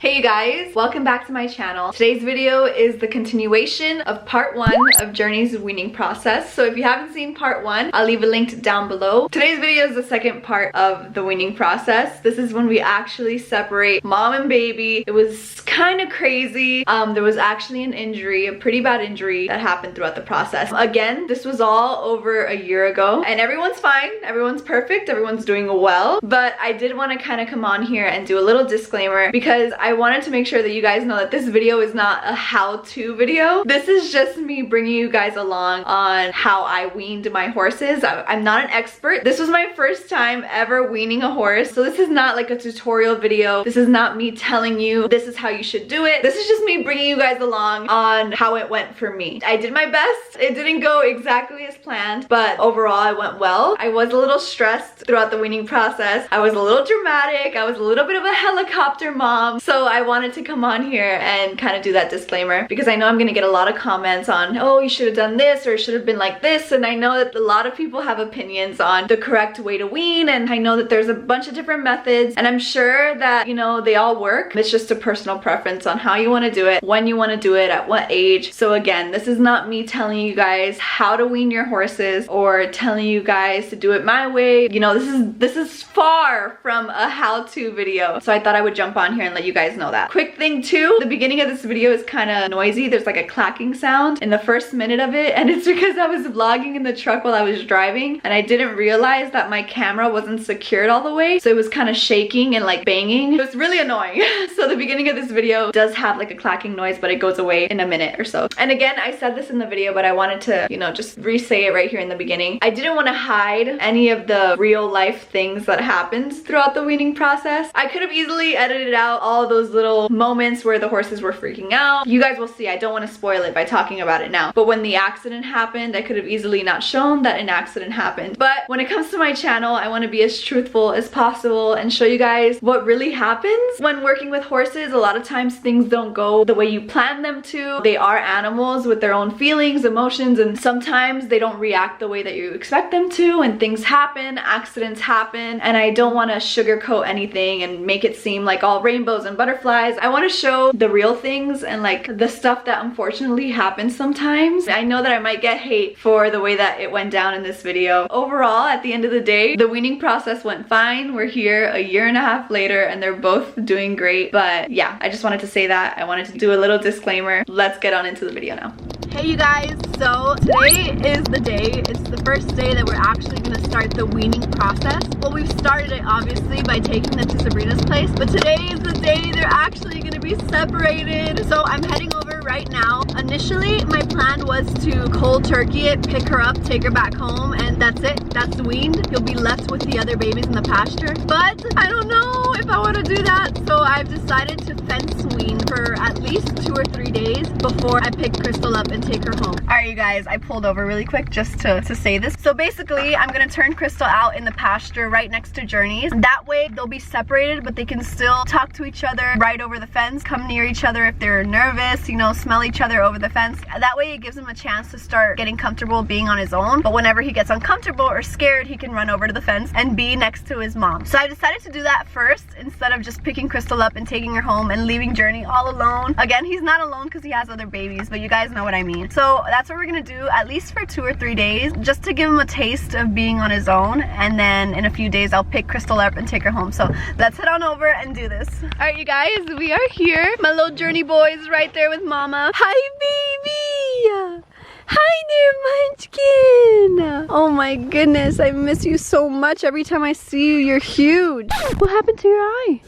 Hey you guys, welcome back to my channel. Today's video is the continuation of part 1 of Journey's weaning process. So if you haven't seen part 1, I'll leave a link down below. Today's video is the second part of the weaning process. This is when we actually separate mom and baby. It was kind of crazy. There was actually an injury, a pretty bad injury that happened throughout the process. Again, this was all over a year ago and everyone's fine, everyone's perfect, everyone's doing well. But I did want to kind of come on here and do a little disclaimer because I wanted to make sure that you guys know that this video is not a how-to video. This is just me bringing you guys along on how I weaned my horses. I'm not an expert. This was my first time ever weaning a horse. So this is not like a tutorial video. This is not me telling you this is how you should do it. This is just me bringing you guys along on how it went for me. I did my best. It didn't go exactly as planned, but overall it went well. I was a little stressed throughout the weaning process. I was a little dramatic. I was a little bit of a helicopter mom. So I wanted to come on here and kind of do that disclaimer because I know I'm gonna get a lot of comments on, oh, you should have done this or it should have been like this, and I know that a lot of people have opinions on the correct way to wean, and I know that there's a bunch of different methods, and I'm sure that, you know, they all work. It's just a personal preference on how you want to do it, when you want to do it, at what age. So again, this is not me telling you guys how to wean your horses or telling you guys to do it my way. You know, this is far from a how-to video. So I thought I would jump on here and let you guys know that. Quick thing too, the beginning of this video is kind of noisy. There's like a clacking sound in the first minute of it, and it's because I was vlogging in the truck while I was driving and I didn't realize that my camera wasn't secured all the way, so it was kind of shaking and like banging. It was really annoying. So the beginning of this video does have like a clacking noise, but it goes away in a minute or so. And again, I said this in the video, but I wanted to, you know, just re-say it right here in the beginning. I didn't want to hide any of the real life things that happens throughout the weaning process. I could have easily edited out all those little moments where the horses were freaking out. You guys will see, I don't want to spoil it by talking about it now. But when the accident happened, I could have easily not shown that an accident happened. But when it comes to my channel, I want to be as truthful as possible and show you guys what really happens when working with horses. A lot of times things don't go the way you plan them to. They are animals with their own feelings, emotions, and sometimes they don't react the way that you expect them to, and things happen, accidents happen, and I don't want to sugarcoat anything and make it seem like all rainbows and butterflies. I want to show the real things and like the stuff that unfortunately happens sometimes. I know that I might get hate for the way that it went down in this video. Overall, at the end of the day, the weaning process went fine. We're here a year and a half later and they're both doing great. But yeah, I just wanted to say that. I wanted to do a little disclaimer. Let's get on into the video now. Hey you guys, so today is the day. It's the first day that we're actually going to start the weaning process. Well, we've started it obviously by taking them to Sabrina's place, but today is the day they're actually going to be separated. So I'm heading over right now. Initially, my plan was to cold turkey it, pick her up, take her back home, and that's it. That's weaned. You'll be left with the other babies in the pasture. But I don't know if I want to do that, so I've decided to fence wean for at least 2 or 3 days before I pick Crystal up and take her home. Alright you guys, I pulled over really quick just to say this. So basically, I'm gonna turn Crystal out in the pasture right next to Journey's. That way they'll be separated, but they can still talk to each other right over the fence, come near each other if they're nervous, you know, smell each other over the fence. That way it gives him a chance to start getting comfortable being on his own. But whenever he gets uncomfortable or scared, he can run over to the fence and be next to his mom. So I decided to do that first instead of just picking Crystal up and taking her home and leaving Journey all alone. Again, he's not alone because he has other babies, but you guys know what I mean. So that's what we're gonna do at least for 2 or 3 days, just to give him a taste of being on his own, and then in a few days I'll pick Crystal up and take her home. So let's head on over and do this. All right you guys, we are here. My little Journey boy is right there with mama. Hi baby! Hi there, Munchkin! Oh my goodness, I miss you so much. Every time I see you, you're huge. What happened to your eye?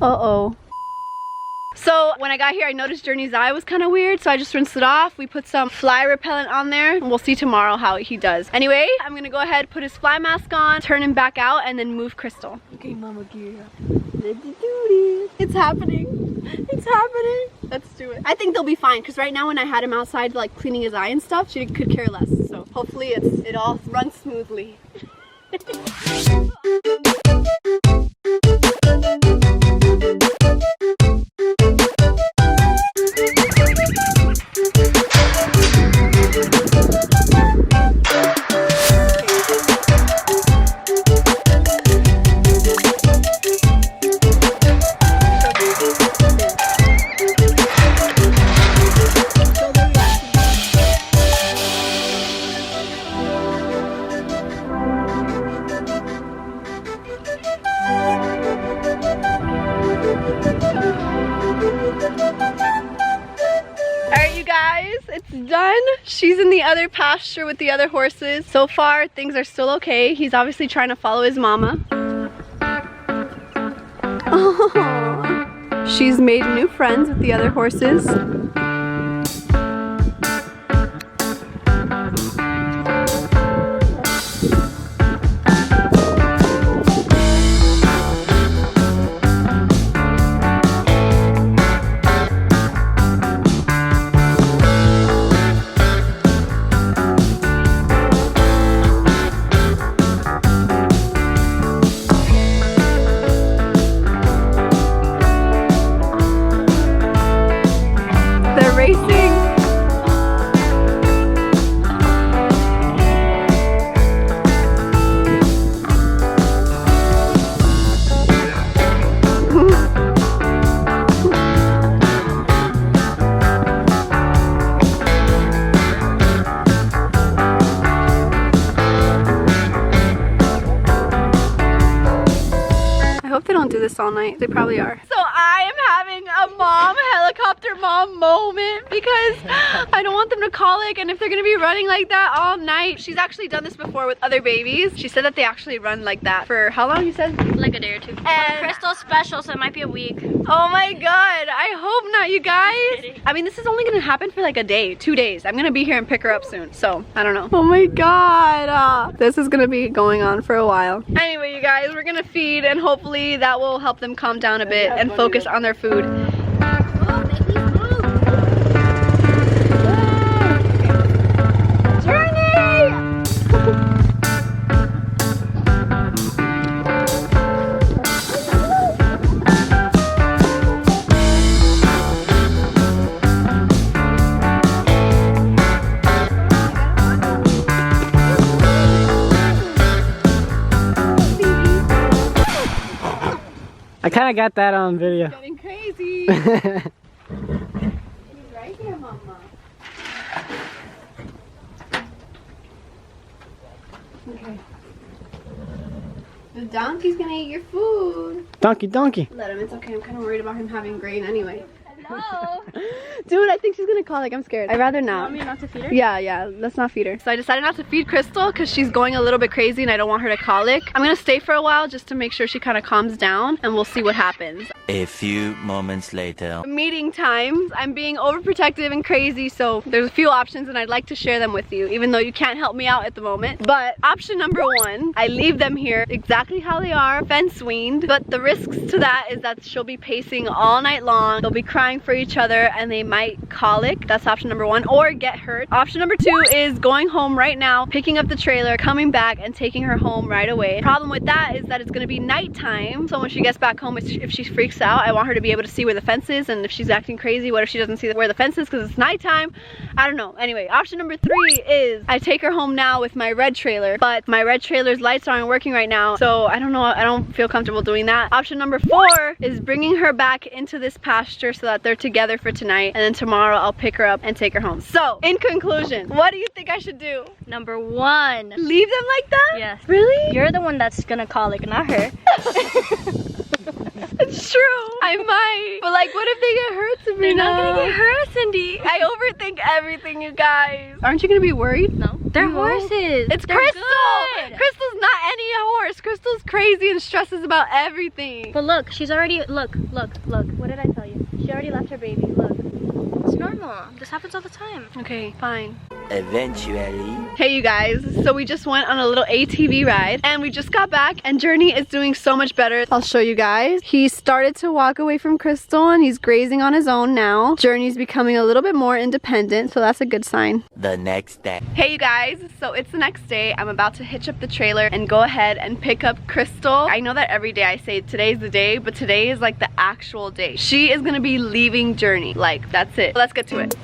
Uh-oh. So when I got here, I noticed Journey's eye was kind of weird, so I just rinsed it off. We put some fly repellent on there, and we'll see tomorrow how he does. Anyway, I'm gonna go ahead, put his fly mask on, turn him back out, and then move Crystal. Okay, Mama Gear. Let's do this. It's happening. It's happening. Let's do it. I think they'll be fine, because right now when I had him outside like cleaning his eye and stuff, she could care less. So hopefully it all runs smoothly. done. She's in the other pasture with the other horses. So far, things are still okay. He's obviously trying to follow his mama. Oh, she's made new friends with the other horses. This all night. They probably are. So I am having a helicopter mom moment because I don't want them to colic, and if they're gonna be running like that all night. She's actually done this before with other babies. She said that they actually run like that for how long, you said? Like a day or two. And Crystal's special, so it might be a week. Oh my god, I hope not, you guys. I mean, this is only gonna happen for like a day, 2 days. I'm gonna be here and pick her up soon, so I don't know. Oh my god, this is gonna be going on for a while. Anyway, you guys, we're gonna feed, and hopefully that will help them calm down a bit and focus on their food. I kind of got that on video. Getting crazy. He's right here, mama. Okay. The donkey's gonna eat your food. Donkey. Let him, it's okay. I'm kind of worried about him having grain anyway. Hello. Dude, I think she's gonna colic. I'm scared. I'd rather not. You want me not to feed her? Yeah, let's not feed her. So I decided not to feed Crystal because she's going a little bit crazy and I don't want her to colic. I'm gonna stay for a while just to make sure she kind of calms down, and we'll see what happens. A few moments later. Meeting times. I'm being overprotective and crazy, so there's a few options and I'd like to share them with you, even though you can't help me out at the moment. But option number one, I leave them here exactly how they are, fence weaned. But the risks to that is that she'll be pacing all night long. They'll be crying for each other and they might colic. That's option number one, or get hurt. Option number two is going home right now, picking up the trailer, coming back and taking her home right away. Problem with that is that it's gonna be nighttime, so when she gets back home, if she freaks out, I want her to be able to see where the fence is, and if she's acting crazy, what if she doesn't see where the fence is because it's nighttime? I don't know. Anyway, option number three is I take her home now with my red trailer, but my red trailer's lights aren't working right now, so I don't know, I don't feel comfortable doing that. Option number four is bringing her back into this pasture so that they're together for tonight, and then tomorrow I'll pick her up and take her home. So, in conclusion, what do you think I should do? Number one. Leave them like that? Yes. Really? You're the one that's gonna colic, not her. It's true. I might. But like, what if they get hurt, Sabrina? They're not gonna get hurt, Cindy. I overthink everything, you guys. Aren't you gonna be worried? No. They're horses. It's They're Crystal. good. Crystal's not any horse. Crystal's crazy and stresses about everything. But look, she's already, look. What did I tell you? She already left her baby, look. It's normal. This happens all the time. Okay, fine. Eventually. Hey you guys, so we just went on a little ATV ride and we just got back and Journey is doing so much better. I'll show you guys. He started to walk away from Crystal and he's grazing on his own now. Journey's becoming a little bit more independent, so that's a good sign. The next day. Hey you guys, so it's the next day. I'm about to hitch up the trailer and go ahead and pick up Crystal. I know that every day I say today's the day, but today is like the actual day. She is gonna be leaving Journey, like that's it. Let's get to it.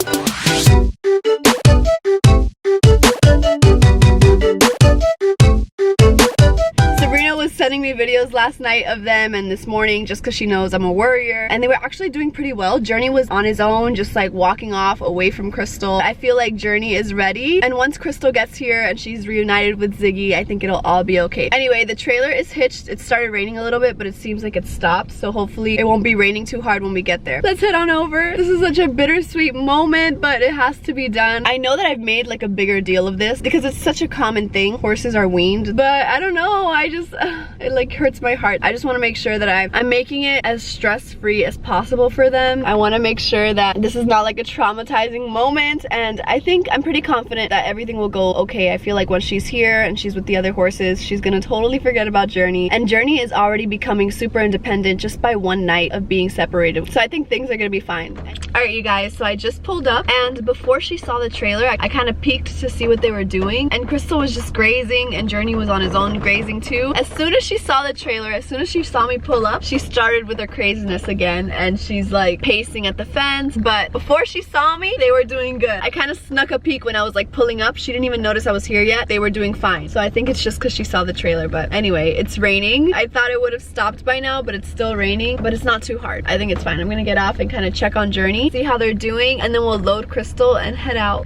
Sabrina was setting sending me videos last night of them and this morning just because she knows I'm a worrier, and they were actually doing pretty well. Journey was on his own, just like walking off away from Crystal. I feel like Journey is ready, and once Crystal gets here and she's reunited with Ziggy, I think it'll all be okay. Anyway, the trailer is hitched. It started raining a little bit, but it seems like it stopped, so hopefully it won't be raining too hard when we get there. Let's head on over. This is such a bittersweet moment, but it has to be done. I know that I've made like a bigger deal of this because it's such a common thing. Horses are weaned, but I don't know, I just it like hurts my heart. I just want to make sure that I'm making it as stress-free as possible for them. I want to make sure that this is not like a traumatizing moment, and I think I'm pretty confident that everything will go okay. I feel like once she's here and she's with the other horses, she's gonna totally forget about Journey, and Journey is already becoming super independent just by one night of being separated, so I think things are gonna be fine. All right, you guys, so I just pulled up, and before she saw the trailer, I kind of peeked to see what they were doing, and Crystal was just grazing, and Journey was on his own grazing too. As soon as she saw the trailer, as soon as she saw me pull up, she started with her craziness again, and she's like pacing at the fence. But before she saw me, they were doing good. I kind of snuck a peek when I was like pulling up. She didn't even notice I was here yet. They were doing fine. So I think it's just because she saw the trailer. But anyway, it's raining. I thought it would have stopped by now, but it's still raining, but it's not too hard. I think it's fine. I'm gonna get off and kind of check on Journey, see how they're doing, and then we'll load Crystal and head out.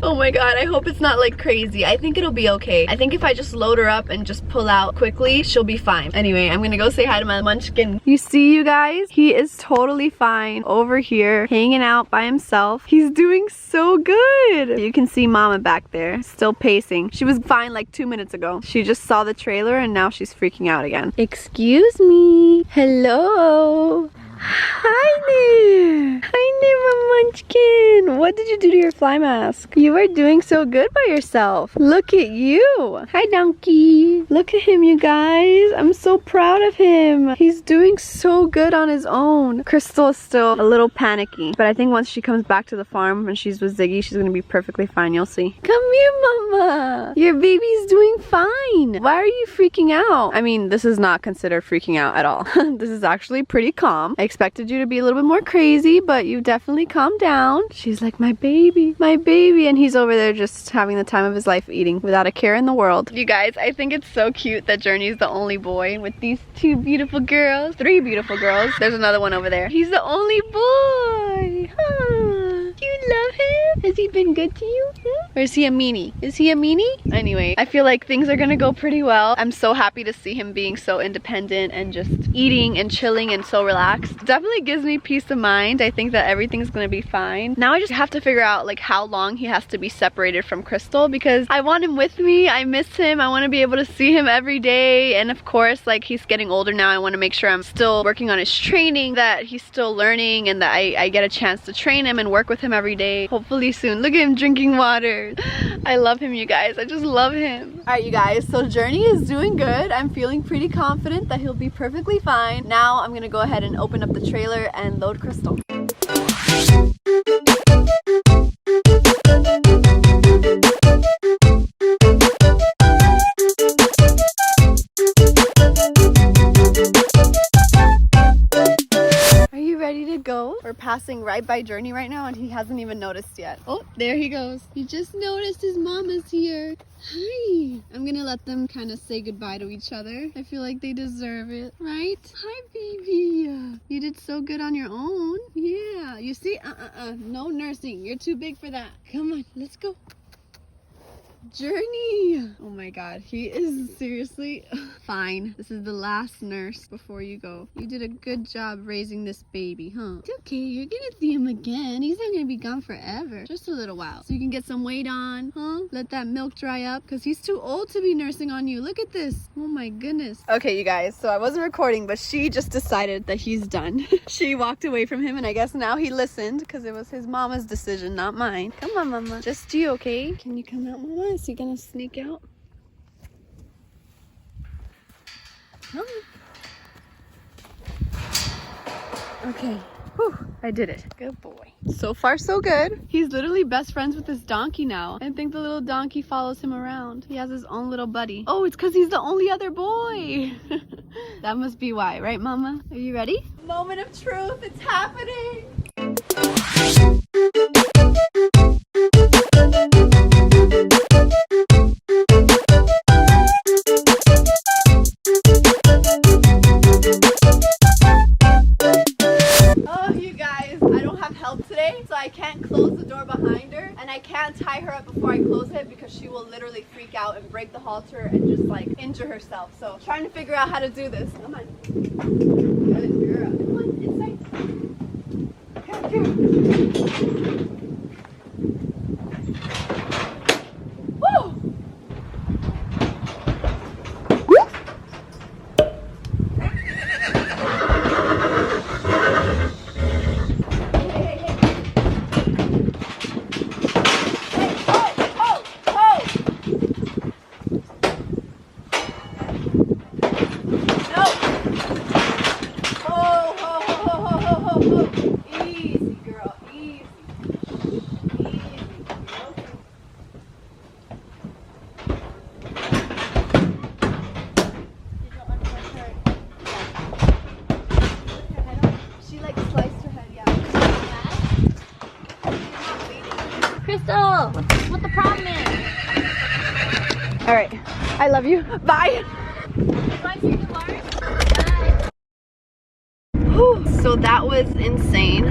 Oh my god, I hope it's not like crazy. I think it'll be okay. I think if I just load her up and just pull out quickly, she'll be fine. Anyway, I'm gonna go say hi to my munchkin. You see, you guys, he is totally fine over here, hanging out by himself. He's doing so good. You can see Mama back there, still pacing. She was fine like 2 minutes ago. She just saw the trailer and now she's freaking out again. Excuse me. Hello. Hi there! Hi there, my munchkin! What did you do to your fly mask? You are doing so good by yourself. Look at you! Hi, donkey! Look at him, you guys! I'm so proud of him! He's doing so good on his own. Crystal is still a little panicky, but I think once she comes back to the farm and she's with Ziggy, she's gonna be perfectly fine, you'll see. Come here, mama! Your baby's doing fine! Why are you freaking out? I mean, this is not considered freaking out at all. This is actually pretty calm. I expected you to be a little bit more crazy, but you definitely calmed down. She's like, my baby, and he's over there just having the time of his life eating without a care in the world. You guys, I think it's so cute that Journey's the only boy with these 2 beautiful girls, 3 beautiful girls. There's another one over there. He's the only boy. Huh. Do you love him? Has he been good to you? Or is he a meanie? Is he a meanie? Anyway, I feel like things are gonna go pretty well. I'm so happy to see him being so independent and just eating and chilling and so relaxed. Definitely gives me peace of mind. I think that everything's gonna be fine. Now I just have to figure out like how long he has to be separated from Crystal, because I want him with me. I miss him. I want to be able to see him every day, and of course, like, he's getting older now. I want to make sure I'm still working on his training, that he's still learning, and that I get a chance to train him and work with him every day. Hopefully soon. Look at him drinking water. I love him, you guys. I just love him. Alright, you guys, so Journey is doing good. I'm feeling pretty confident that he'll be perfectly fine. Now I'm gonna go ahead and open up the trailer and load Crystal. Are you ready to go? We're passing right by Journey right now and he hasn't even noticed yet. Oh, there he goes. He just noticed his mama's here. Hi. I'm gonna let them kind of say goodbye to each other. I feel like they deserve it, right? Hi, baby. You did so good on your own. Yeah. You see? No nursing. You're too big for that. Come on, let's go. Journey. Oh my god, he is seriously fine. This is the last nurse before you go. You did a good job raising this baby, huh? It's okay, you're gonna see him again. He's not gonna be gone forever, just a little while, so you can get some weight on, huh? Let that milk dry up, because he's too old to be nursing on you. Look at this. Oh my goodness. Okay, you guys, so I wasn't recording, but she just decided that he's done. She walked away from him, and I guess now he listened, because it was his mama's decision, not mine. Come on, mama. Just you, okay? Can you come out, mama? Is he gonna sneak out? Come on. Okay. Whew, I did it. Good boy. So far, so good. He's literally best friends with his donkey now. I think the little donkey follows him around. He has his own little buddy. Oh, it's because he's the only other boy. That must be why, right, Mama? Are you ready? Moment of truth. It's happening. way, so I can't close the door behind her, and I can't tie her up before I close it because she will literally freak out and break the halter and just like injure herself. So trying to figure out how to do this. Come on. Good girl. Come on, inside. Come on. Woo! Crystal, what the problem is? All right, I love you. Bye. So that was insane.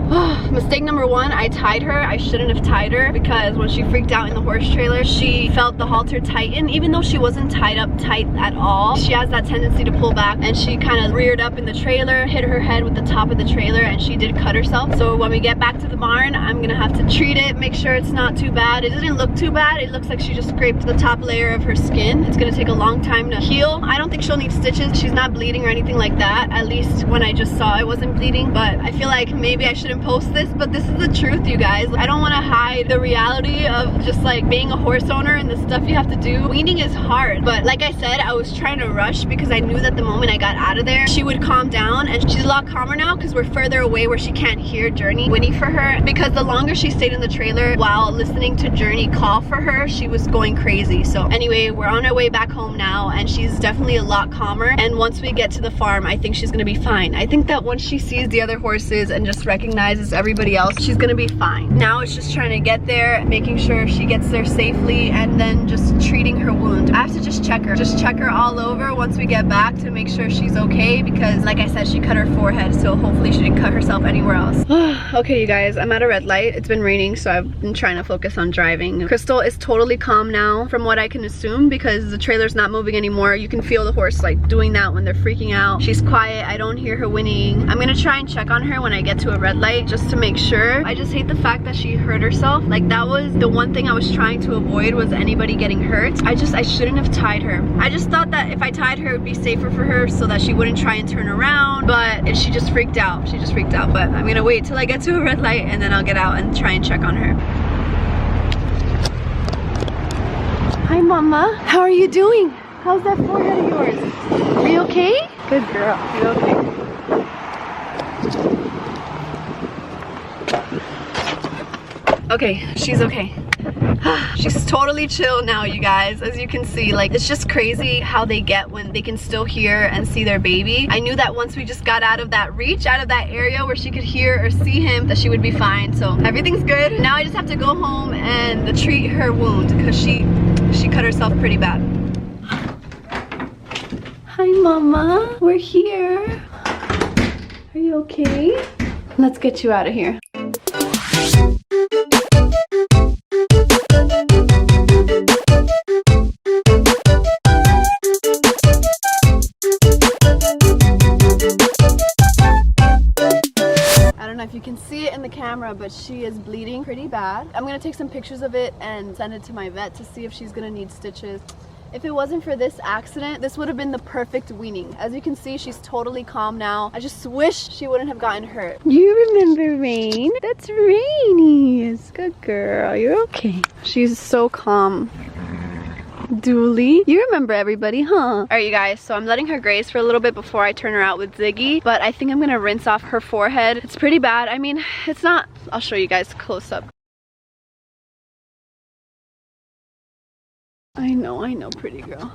Mistake number one, I tied her. I shouldn't have tied her because when she freaked out in the horse trailer, she felt the halter tighten, even though she wasn't tied up tight at all. She has that tendency to pull back, and she kind of reared up in the trailer, hit her head with the top of the trailer, and she did cut herself. So when we get back to the barn, I'm gonna have to treat it, make sure it's not too bad. It didn't look too bad. It looks like she just scraped the top layer of her skin. It's gonna take a long time to heal. I don't think she'll need stitches. She's not bleeding or anything like that. At least when I just saw it wasn't bleeding, but I feel like maybe I shouldn't post this, but this is the truth, you guys. I don't want to hide the reality of just like being a horse owner and the stuff you have to do. Weaning is hard, but like I said, I was trying to rush because I knew that the moment I got out of there, she would calm down, and she's a lot calmer now because we're further away where she can't hear Journey whinny for her, because the longer she stayed in the trailer while listening to Journey call for her, she was going crazy. So anyway, we're on our way back home now, and she's definitely a lot calmer, and once we get to the farm, I think she's gonna be fine. I think that once she sees the other horses and just recognizes everybody else, she's gonna be fine. Now it's just trying to get there, making sure she gets there safely, and then just treating her wound. I have to just check her all over once we get back to make sure she's okay, because like I said, she cut her forehead, so hopefully she didn't cut herself anywhere else. Okay, you guys, I'm at a red light. It's been raining, so I've been trying to focus on driving. Crystal is totally calm now, from what I can assume, because the trailer's not moving anymore. You can feel the horse like doing that when they're freaking out. She's quiet. I don't hear her whinnying. I'm gonna try and check on her when I get to a red light just to make sure. I just hate the fact that she hurt herself. Like, that was the one thing I was trying to avoid, was anybody getting hurt. I shouldn't have tied her. I just thought that if I tied her, it would be safer for her so that she wouldn't try and turn around, but she just freaked out. She just freaked out, but I'm gonna wait till I get to a red light and then I'll get out and try and check on her. Hi, Mama. How are you doing? How's that forehead of yours? Are you okay? Good girl. You okay? Okay, she's okay. She's totally chill now, you guys. As you can see, like, it's just crazy how they get when they can still hear and see their baby. I knew that once we just got out of that reach, out of that area where she could hear or see him, that she would be fine. So everything's good. Now I just have to go home and treat her wound because she cut herself pretty bad. Hi, Mama. We're here. Are you okay? Let's get you out of here. I don't know if you can see it in the camera, but she is bleeding pretty bad. I'm gonna take some pictures of it and send it to my vet to see if she's gonna need stitches. If it wasn't for this accident, this would have been the perfect weaning. As you can see, she's totally calm now. I just wish she wouldn't have gotten hurt. You remember Rain? That's Rainy. Good girl. You're okay. She's so calm. Dooley, you remember everybody, huh? All right, you guys, so I'm letting her graze for a little bit before I turn her out with Ziggy, but I think I'm gonna rinse off her forehead. It's pretty bad. I mean, it's not, I'll show you guys close up. I know, pretty girl.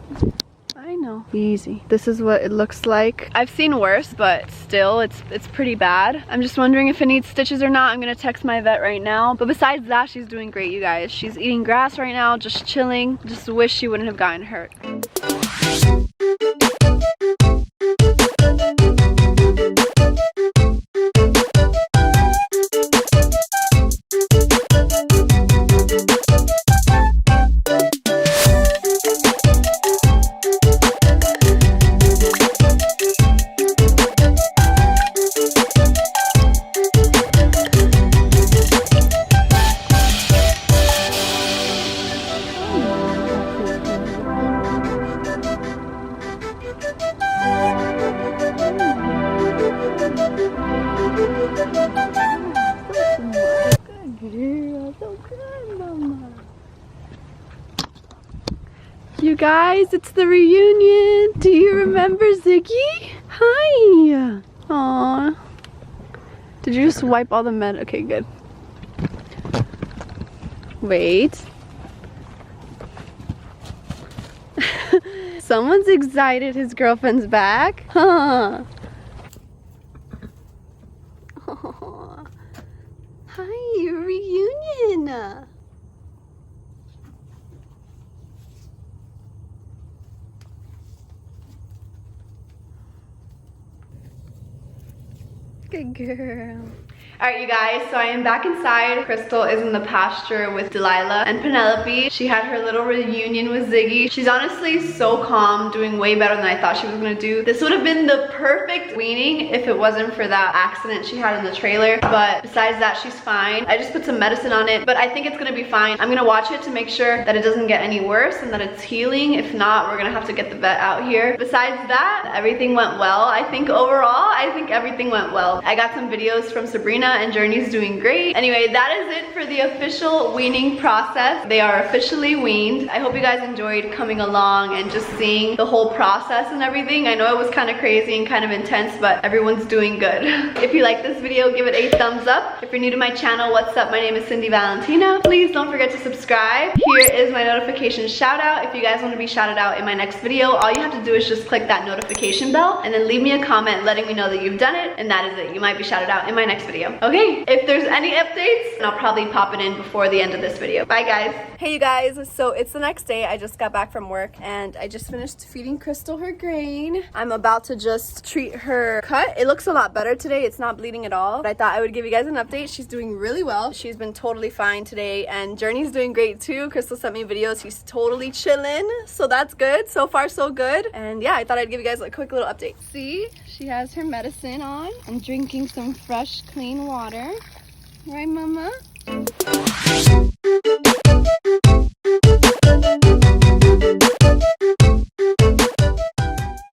I know. Easy. This is what it looks like. I've seen worse, but still, it's pretty bad. I'm just wondering if it needs stitches or not. I'm gonna text my vet right now. But besides that, she's doing great, you guys. She's eating grass right now, just chilling. Just wish she wouldn't have gotten hurt. you guys, it's the reunion. Do you remember Ziggy? Hi. Aww. Did you just wipe all the med? Okay, good. Wait. Someone's excited his girlfriend's back. Huh. Aww. Hi, reunion. Good girl. Alright you guys, so I am back inside. Crystal is in the pasture with Delilah and Penelope. She had her little reunion with Ziggy. She's honestly so calm, doing way better than I thought she was gonna do. This would have been the perfect weaning if it wasn't for that accident she had in the trailer. But besides that, she's fine. I just put some medicine on it, but I think it's gonna be fine. I'm gonna watch it to make sure that it doesn't get any worse and that it's healing. If not, we're gonna have to get the vet out here. Besides that, everything went well. I think overall, everything went well. I got some videos from Sabrina and Journey's doing great. Anyway, that is it for the official weaning process. They are officially weaned. I hope you guys enjoyed coming along and just seeing the whole process and everything. I know it was kind of crazy and kind of intense, but everyone's doing good. If you like this video, give it a thumbs up. If you're new to my channel, what's up? My name is Cindy Valentina. Please don't forget to subscribe. Here is my notification shout out. If you guys want to be shouted out in my next video, all you have to do is just click that notification bell and then leave me a comment letting me know that you've done it, and that is it. You might be shouted out in my next video. Okay, if there's any updates, I'll probably pop it in before the end of this video. Bye guys. Hey you guys, so it's the next day. I just got back from work and I just finished feeding Crystal her grain. I'm about to just treat her cut. It looks a lot better today. It's not bleeding at all. But I thought I would give you guys an update. She's doing really well. She's been totally fine today, and Journey's doing great too. Crystal sent me videos. He's totally chilling. So that's good. So far so good. And yeah, I thought I'd give you guys a quick little update. See, she has her medicine on and drinking some fresh, clean water. Right, Mama?